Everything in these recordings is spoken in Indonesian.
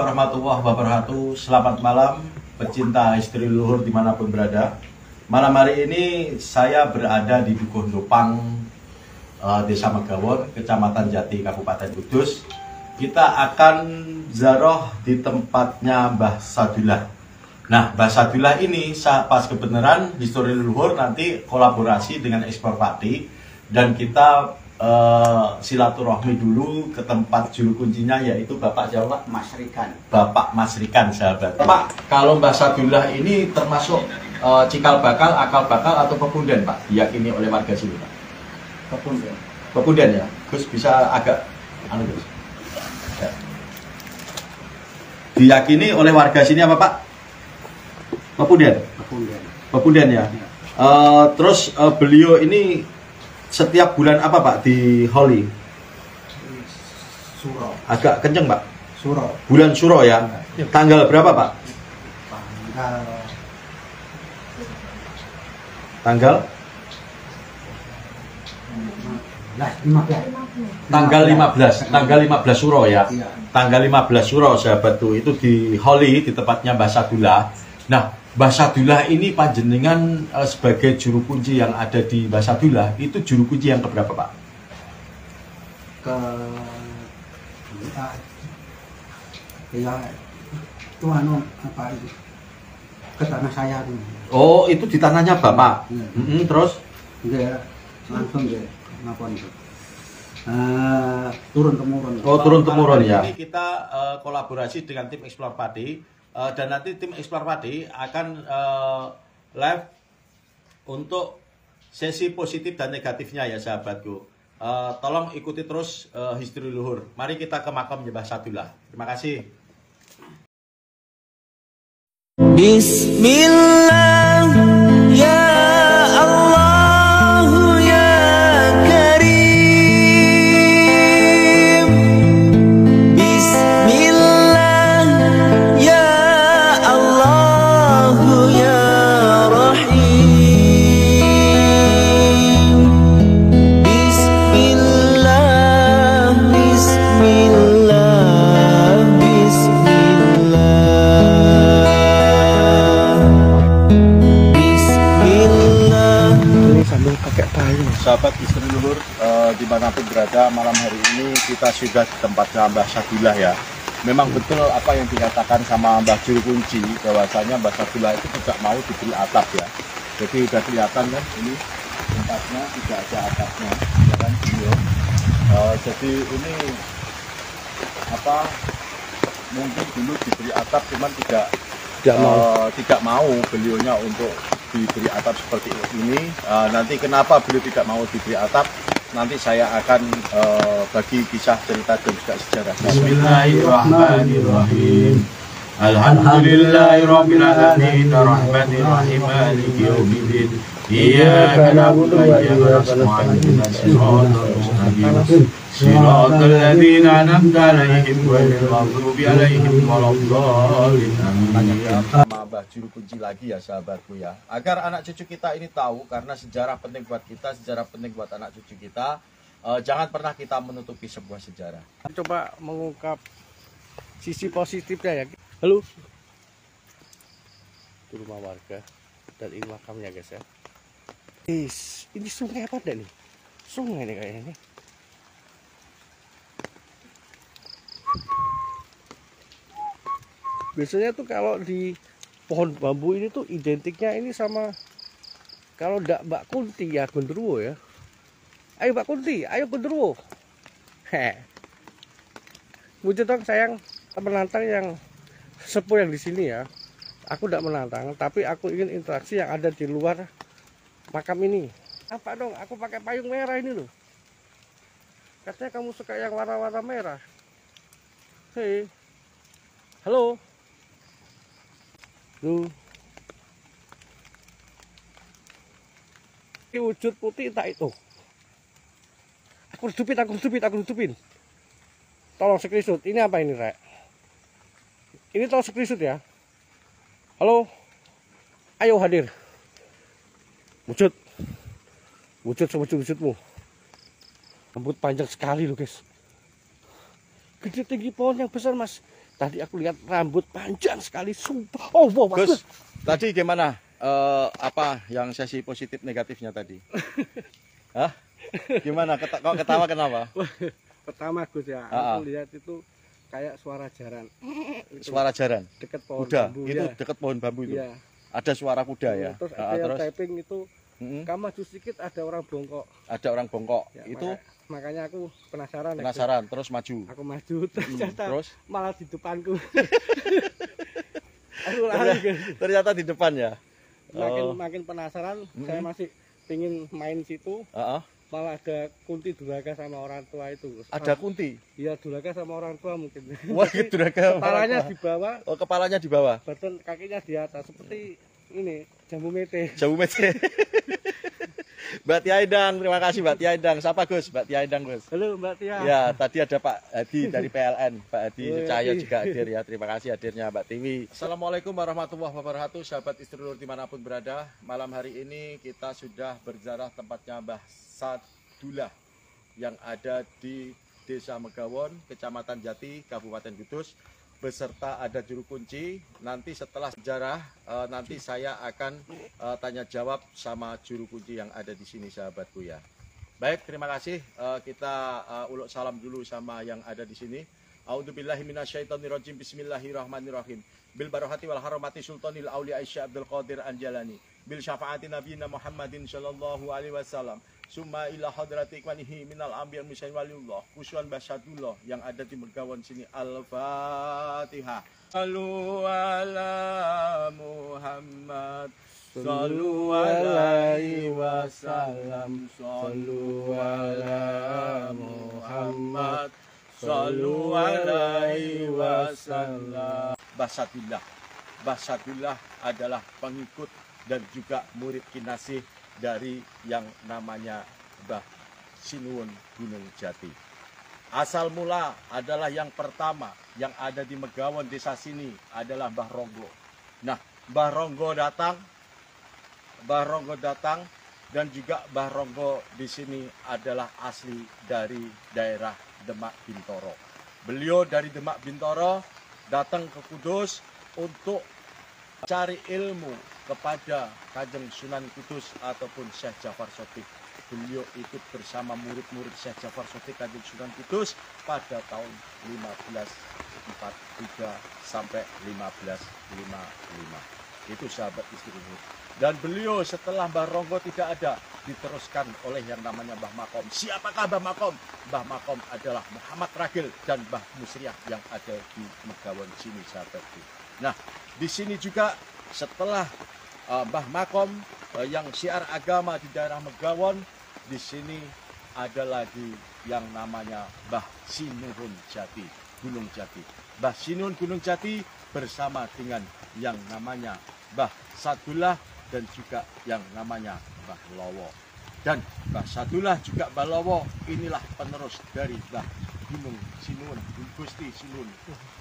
warahmatullahi wabarakatuh. Selamat malam pecinta istri leluhur dimanapun berada. Malam hari ini saya berada di Dukuh Dopang, Desa Megawon, Kecamatan Jati, Kabupaten Kudus. Kita akan ziarah di tempatnya Mbah Sadullah. Nah, Mbah Sadullah ini pas kebenaran histori leluhur nanti kolaborasi dengan Ekspor Padi, dan kita silaturahmi dulu ke tempat juru kuncinya, yaitu Bapak Jawa Mas Rikan. Bapak Mas Rikan, sahabat. Pak, kalau Mbah Sadullah ini termasuk cikal bakal, akal bakal atau pepunden, Pak? Diyakini oleh warga sini, Pak. Pepunden. Pepunden ya. Gus bisa agak Gus. Ya. Diyakini oleh warga sini apa, Pak? Pepunden. Pepunden. Pepunden ya. Terus beliau ini setiap bulan apa, Pak, di Holi? Suro. Agak kenceng, Pak. Suro. Bulan Suro ya. Tanggal berapa, Pak? Tanggal 15. Tanggal 15 Suro ya. Iya. Tanggal 15 Suro, sahabat tuh, itu di Holi, di tempatnya Mbah Sadullah. Nah, Mbah Sadullah ini panjenengan sebagai juru kunci yang ada di Mbah Sadullah, itu juru kunci yang keberapa, Pak? Itu apa itu? Ke tanah saya tuh. Oh, itu di tanahnya Bapak. Terus? Enggak, langsung deh ngapon itu. Turun temurun. Oh, turun temurun ya. Ini kita kolaborasi dengan tim Ekspor Padi. Dan nanti tim Ekspor Padi akan live untuk sesi positif dan negatifnya ya, sahabatku. Tolong ikuti terus histori luhur. Mari kita ke makam Mbah Sadullah. Terima kasih. Bismillah ya Allah ya Karim. Bismillah ya Allah ya Rahim. Bismillah, Bismillah, Bismillah. Sahabat istri leluhur dimanapun berada, malam hari ini kita sudah di tempatnya Mbah Sadullah ya. Memang betul apa yang dikatakan sama Mbah Juru Kunci, bahwasanya Mbah Sadullah itu tidak mau diberi atap ya. Jadi udah kelihatan kan, ini tempatnya tidak ada atapnya, ya kan, jadi ini apa, mungkin dulu diberi atap, cuman tidak mau beliaunya untuk diberi atap seperti ini. Nanti kenapa beliau tidak mau diberi atap, nanti saya akan bagi kisah, cerita dan juga sejarah. Bismillahirrahmanirrahim. Alhamdulillahirabbil alamin arrahmanir rahim maliki yaumiddin. Iyyaka na'budu wa iyyaka nasta'in ihdinas siratal mustaqim siratal ladzina an'amta 'alaihim ghairil maghdubi 'alaihim waladdallin. Mbah Juru Kunci lagi ya, sahabatku ya, agar anak cucu kita ini tahu, karena sejarah penting buat kita, sejarah penting buat anak cucu kita. Jangan pernah kita menutupi sebuah sejarah. Coba mengungkap sisi positifnya ya. Halo, itu rumah warga dan ini makamnya, guys ya. Ini sungai apa nih? Sungai nih kayaknya nih. Biasanya tuh kalau di pohon bambu ini tuh identiknya ini sama, kalau ndak Mbak Kunti ya Gundurwo ya. Ayo Mbak Kunti, ayo Gundurwo. Wujud dong sayang, penantang yang sepuh yang di sini ya. Aku ndak menantang, tapi aku ingin interaksi yang ada di luar makam ini. Apa dong? Aku pakai payung merah ini loh. Katanya kamu suka yang warna-warna merah. Hei, halo. Tuh. Ini wujud putih tak itu. Aku hidupin. Tolong screenshot. Ini apa ini, Rek? Ini tolong screenshot ya. Halo. Ayo hadir. Wujud sewujud-wujudmu. Rambut panjang sekali loh, guys. Gede, tinggi pohon yang besar, Mas. Tadi aku lihat rambut panjang sekali, sumpah. Oh, wow, Gus, bagus. tadi gimana? Apa yang sesi positif negatifnya tadi? Hah? Gimana? Kok ketawa kenapa? Pertama Gus ya, Ah, ah. aku lihat itu kayak suara jaran. Itu Suara jaran. dekat pohon Kuda. bambu Itu ya. dekat pohon bambu itu. Iya. Ada suara kuda ya. Terus Ah, ada yang terus typing itu, mm-mm, kamu maju sedikit ada orang bongkok. ada orang bongkok. Ya, Itu makanya aku penasaran. Ya, Gus. penasaran terus maju. Aku maju ternyata Terus malah di depanku. Aku lari Gus. ternyata di depan ya. Makin penasaran, saya masih pingin main situ. Heeh. Malah ada kunti durhaka sama orang tua itu Gus. Ada kunti. Iya, durhaka sama orang tua mungkin. Wah, durhaka. Kepalanya di bawah, Oh, kepalanya di bawah. badan kakinya di atas seperti ini jambu mete. Jauh mete. Mbak Tia Idang, terima kasih Mbak Tia Idang. Siapa Gus? Mbak Tia Idang Gus. Halo Mbak Tia. Ya, tadi ada Pak Hadi dari PLN. Pak Hadi Oh, Cahyo iya. juga hadir ya. Terima kasih hadirnya Mbak Tiwi. Assalamualaikum warahmatullahi wabarakatuh. Sahabat Istri Nur dimanapun berada. Malam hari ini kita sudah berziarah tempatnya Mbah Sadullah yang ada di Desa Megawon, Kecamatan Jati, Kabupaten Kudus. Beserta ada juru kunci. Nanti setelah sejarah, nanti saya akan tanya jawab sama juru kunci yang ada di sini, sahabatku ya. Baik, terima kasih. Kita uluk salam dulu sama yang ada di sini. A'udzubillahi minasyaitonirrajim. Bismillahirrahmanirrahim. Bil barohati wal haromati sultanil auliya Isya Abdul Qadir Anjalani. Bil syafaati nabiyina Muhammadin sallallahu alaihi wasallam. Summa ila hadrati ikwanihi minal ambiyal misain waliullah Kusuan Basadullah yang ada di Megawon sini. Al-Fatihah. Sallu ala Muhammad, sallu alaihi wasallam, sallu ala Muhammad, sallu alaihi wasallam. Basadullah. Basadullah adalah pengikut dan juga murid kinasih dari yang namanya Mbah Sinuwun Gunung Jati. Asal mula adalah yang pertama yang ada di Megawon desa sini adalah Mbah Ronggo. Nah, Mbah Ronggo datang dan juga Mbah Ronggo di sini adalah asli dari daerah Demak Bintoro. Beliau dari Demak Bintoro datang ke Kudus untuk cari ilmu kepada Kanjeng Sunan Kudus ataupun Syekh Jafar Shottik. Beliau ikut bersama murid-murid Syekh Jafar Shottik Kanjeng Sunan Kudus pada tahun 1543 sampai 1555. Itu sahabat Istri Nur. Dan beliau setelah Mbah Ronggo tidak ada, diteruskan oleh yang namanya Mbah Makom. Siapakah Mbah Makom? Mbah Makom adalah Muhammad Ragil dan Mbah Musriah yang ada di Megawon sini, sahabatku. Nah, di sini juga setelah Mbah Makom yang syiar agama di daerah Megawon, di sini ada lagi yang namanya Mbah Sinuwun Jati, Gunung Jati. Mbah Sinuwun Gunung Jati bersama dengan yang namanya Mbah Sadullah dan juga yang namanya Mbah Lowo. Dan Mbah Sadullah juga Mbah Lowo inilah penerus dari Mbah Gunung Sinuwun, Gusti Sinuwun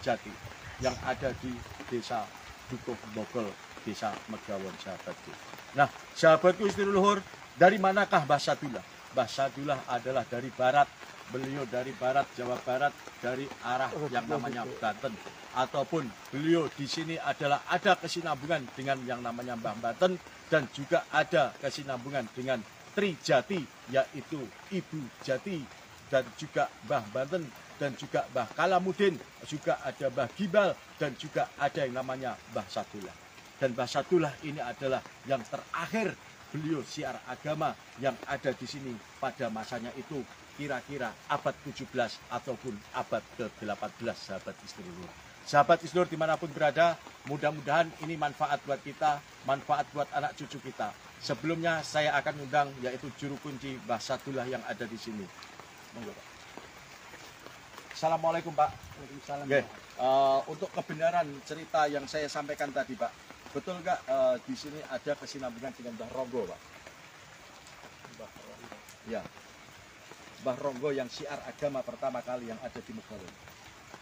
Jati yang ada di desa Dukuh Bogol, desa Megawon, sahabatku. Nah, sahabatku Istri Luhur, dari manakah Mbah Sadullah? Mbah Sadullah adalah dari barat. Beliau dari barat, Jawa Barat, dari arah yang namanya Banten. Ataupun beliau di sini adalah ada kesinambungan dengan yang namanya Mbah Banten dan juga ada kesinambungan dengan Trijati, yaitu Ibu Jati dan juga Mbah Banten dan juga Mbah Kalamudin, juga ada Mbah Gibal dan juga ada yang namanya Mbah Sadullah. Dan Mbah Sadullah ini adalah yang terakhir beliau syiar agama yang ada di sini pada masanya itu kira-kira abad 17 ataupun abad ke-18, sahabat Istri Nur. Sahabat Istri Nur dimanapun berada, mudah-mudahan ini manfaat buat kita, manfaat buat anak cucu kita. Sebelumnya saya akan undang yaitu juru kunci Mbah Sadullah yang ada di sini. Monggo, Pak. Assalamualaikum Pak. Waalaikumsalam. Oke, untuk kebenaran cerita yang saya sampaikan tadi Pak, betul nggak di sini ada kesinambungan dengan Mbah Ronggo Pak? Mbah Ronggo. Ya, Mbah Ronggo yang syiar agama pertama kali yang ada di Megawon.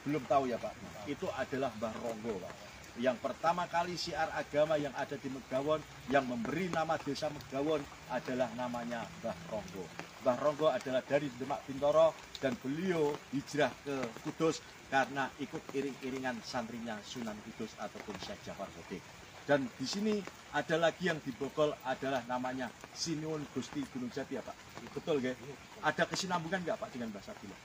Belum tahu ya Pak? Itu adalah Mbah Ronggo Pak. Yang pertama kali syiar agama yang ada di Megawon, yang memberi nama desa Megawon adalah namanya Mbah Ronggo. Mbah Ronggo adalah dari Demak Bintoro dan beliau hijrah ke Kudus karena ikut iring-iringan santrinya Sunan Kudus ataupun Syekh Jafar Kodik. Dan di sini ada lagi yang dibokol adalah namanya Sinuwun Gusti Gunung Jati ya Pak. Betul nggih? Ada kesinambungan nggak Pak dengan Mbah Sadillah?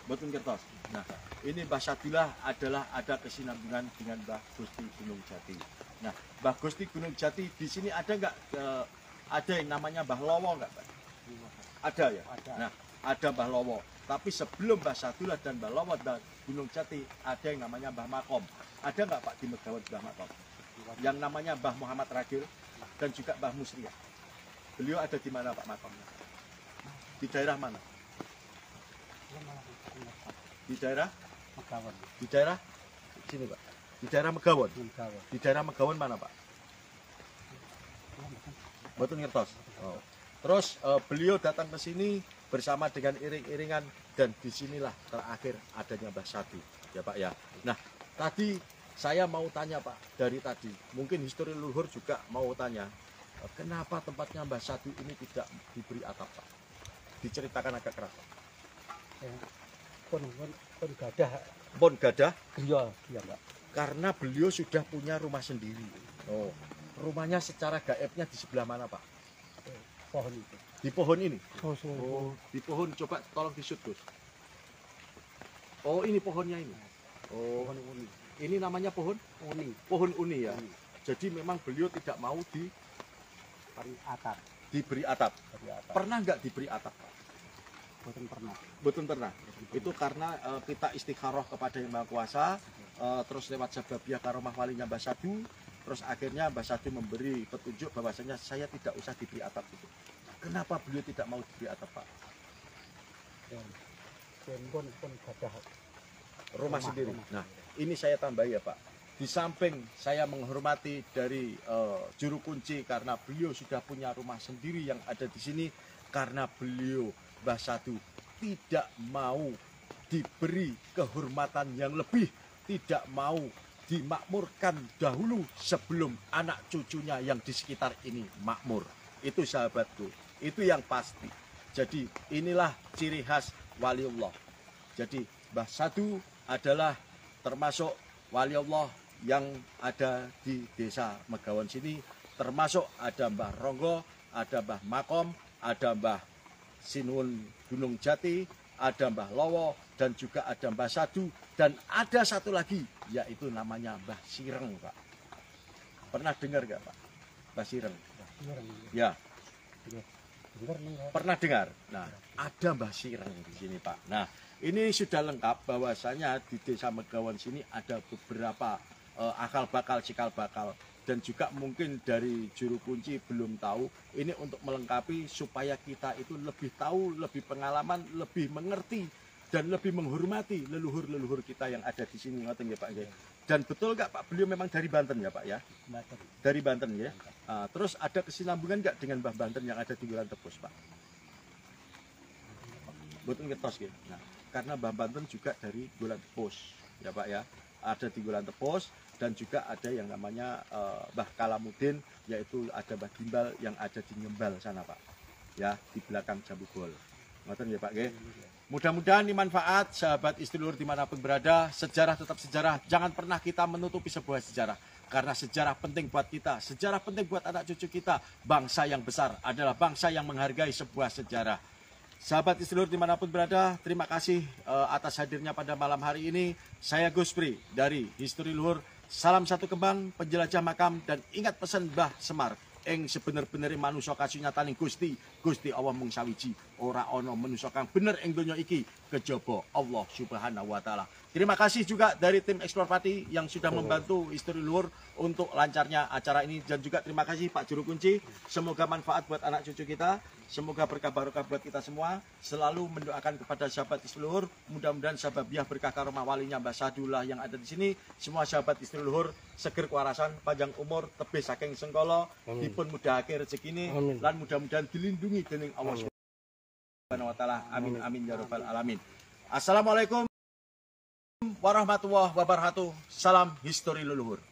Betul kertos. Nah, ini Mbah Sadillah adalah ada kesinambungan dengan Mbah Gusti Gunung Jati. Nah, Mbah Gusti Gunung Jati di sini ada nggak ada yang namanya Mbah Lowo nggak Pak? Ada ya. Ada. Nah, ada Mbah Lowo. Tapi sebelum Mbah Sadillah dan Mbah Lowo dan Gunung Jati ada yang namanya Mbah Makom. Ada nggak Pak di Megawon Mbah Makom? Yang namanya Mbah Muhammad Ragil dan juga Mbah Musriah. Beliau ada di mana Pak makomnya? Di daerah mana? Di daerah? Megawon. Di daerah sini Pak. Di daerah Megawon. Megawon. Di daerah Megawon mana Pak? Betul ngertos. Oh. Terus beliau datang ke sini bersama dengan iring-iringan dan disinilah terakhir adanya Mbah Sadu ya Pak ya. Nah tadi saya mau tanya Pak dari tadi mungkin histori leluhur juga mau tanya kenapa tempatnya Mbah Sadu ini tidak diberi atap Pak? Diceritakan agak keras Pak. Pun gadah Pon gadah griya ya Mbak. karena beliau sudah punya rumah sendiri. Oh, rumahnya secara gaibnya di sebelah mana Pak? Pohon itu. Di pohon ini. Oh, sungguh. Oh, di pohon coba tolong disut Gus. Oh, ini pohonnya ini. Oh, Pohon uni. ini namanya pohon Uni. pohon uni ya. Uni. Jadi memang beliau tidak mau Pari atap. diberi atap. Dari atap. Pernah nggak diberi atap Pak? Boten pernah. Betul pernah. Itu karena kita istikharah kepada Yang Maha Kuasa, terus lewat sababiah karomah walinya Mbah Sadu, terus akhirnya Mbah Sadu memberi petunjuk bahwasanya saya tidak usah diberi atap itu. Kenapa beliau tidak mau diberi atap Pak? Pun gadah Rumah sendiri. rumah. Nah, ini saya tambahi ya Pak. Di samping saya menghormati dari juru kunci karena beliau sudah punya rumah sendiri yang ada di sini karena beliau Mbah Sadu tidak mau diberi kehormatan yang lebih, tidak mau dimakmurkan dahulu sebelum anak cucunya yang di sekitar ini makmur. Itu sahabatku, itu yang pasti. Jadi inilah ciri khas waliullah. Jadi Mbah Sadu adalah termasuk waliullah yang ada di desa Megawon sini, termasuk ada Mbah Ronggo, ada Mbah Makom, ada Mbah Sinuwun Gunung Jati, ada Mbah Lowo, dan juga ada Mbah Sadu, dan ada satu lagi, yaitu namanya Mbah Sireng, Pak. Pernah dengar nggak, Pak? Mbah Sireng? Ya, Dengar nih ya. pernah dengar. Nah, ada Mbah Sireng di sini, Pak. Nah, ini sudah lengkap bahwasanya di desa Megawon sini ada beberapa akal bakal, cikal bakal. Dan juga mungkin dari juru kunci belum tahu, ini untuk melengkapi supaya kita itu lebih tahu, lebih pengalaman, lebih mengerti dan lebih menghormati leluhur-leluhur kita yang ada di sini, ngoten ya Pak. Dan betul nggak Pak, beliau memang dari Banten ya Pak ya? Banten. Dari Banten ya. Terus ada kesinambungan nggak dengan Mbah Banten yang ada di Wulan Tepus Pak? Betul ngetos gitu. Nah, karena Mbah Banten juga dari Wulan Tepus ya Pak ya. Ada di Wulan Tepus dan juga ada yang namanya Mbah Kalamudin, yaitu ada Mbah Gimbal yang ada di Ngembal sana Pak ya, di belakang Jambu Bol. Ngoten ya Pak nggih. Mudah-mudahan ini manfaat sahabat Istiluhur dimanapun berada. Sejarah tetap sejarah, jangan pernah kita menutupi sebuah sejarah, karena sejarah penting buat kita, sejarah penting buat anak cucu kita. Bangsa yang besar adalah bangsa yang menghargai sebuah sejarah. Sahabat Istiluhur dimanapun berada, terima kasih atas hadirnya pada malam hari ini. Saya Gus Pri dari Histori Luhur. Salam satu kembang, penjelajah makam, dan ingat pesan Mbah Semar. Ing sebener-bener manusia kasunyataning Gusti, Gusti Allah mung sawiji, ora ana manusia kang bener ing donya iki kejaba Allah Subhanahu wa taala. Terima kasih juga dari tim Explore Pati yang sudah membantu Histori Luhur untuk lancarnya acara ini, dan juga terima kasih Pak Juru Kunci. Semoga manfaat buat anak cucu kita, semoga berkah barokah buat kita semua. Selalu mendoakan kepada sahabat Histori Luhur, mudah-mudahan sababiah berkah karomah walinya Mbah Sadullah yang ada di sini. Semua sahabat Histori Luhur seger kewarasan, panjang umur, tebih saking sengkala, dipun mudahake rezekine, lan mudah-mudahan dilindungi dening Allah Subhanahu wa taala. Amin amin ya rabbal alamin. Assalamualaikum warahmatullahi wabarakatuh. Salam histori leluhur.